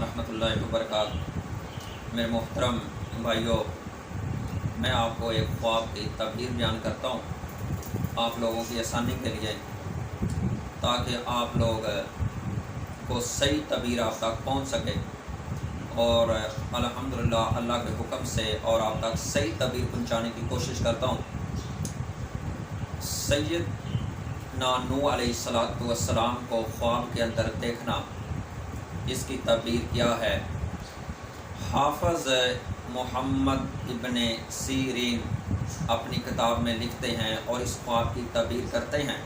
रहमतुल्लाहि व बरकातुहू। मेरे मोहतरम भाइयों, मैं आपको एक ख्वाब की तबीर बयान करता हूँ आप लोगों की आसानी के लिए, ताकि आप लोग को सही तबीर आप तक पहुँच सके और अल्हम्दुलिल्लाह अल्लाह के हुक्म से और आप तक सही तबीर पहुँचाने की कोशिश करता हूँ। सैयदना नूह अलैहिस्सलातु वस्सलाम को ख्वाब के अंदर देखना, इसकी तबीर क्या है। हाफ़िज़ मोहम्मद इब्ने सीरीन अपनी किताब में लिखते हैं और इस ख्वाब की तबीर करते हैं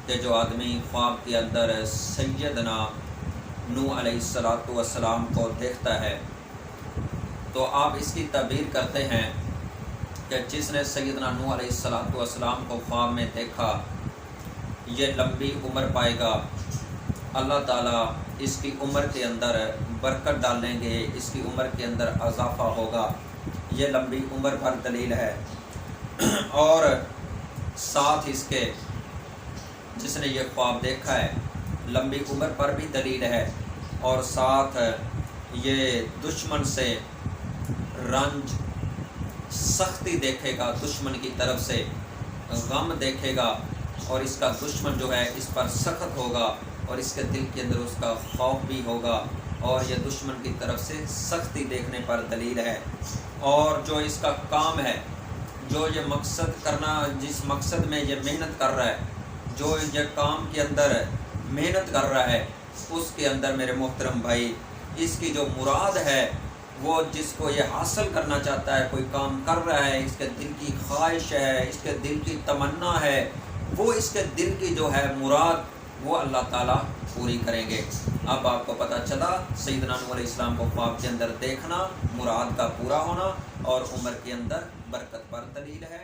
कि जो आदमी ख्वाब के अंदर सैयदना नूह अलैहिस्सलातु वस्सलाम को देखता है, तो आप इसकी तबीर करते हैं कि जिसने सैयदना नूह अलैहिस्सलातु वस्सलाम को ख्वाब में देखा, ये लंबी उम्र पाएगा, अल्लाह ताला इसकी उम्र के अंदर बरकत डालेंगे, इसकी उम्र के अंदर इजाफ़ा होगा। ये लंबी उम्र पर दलील है। और साथ इसके जिसने ये ख्वाब देखा है, लंबी उम्र पर भी दलील है, और साथ ये दुश्मन से रंज सख्ती देखेगा, दुश्मन की तरफ से गम देखेगा, और इसका दुश्मन जो है इस पर सख्त होगा और इसके दिल के अंदर उसका खौफ भी होगा, और यह दुश्मन की तरफ से सख्ती देखने पर दलील है। और जो इसका काम है, जो ये मकसद करना, जिस मकसद में ये मेहनत कर रहा है, जो ये काम के अंदर मेहनत कर रहा है, उसके अंदर मेरे मोहतरम भाई इसकी जो मुराद है, वो जिसको ये हासिल करना चाहता है, कोई काम कर रहा है, इसके दिल की ख्वाहिश है, इसके दिल की तमन्ना है, वो इसके दिल की जो है मुराद, वो अल्लाह ताला पूरी करेंगे। अब आपको पता चला सैयदना नूह अलैहिस्सलाम को ख्वाब के अंदर देखना, मुराद का पूरा होना और उम्र के अंदर बरकत पर दलील है।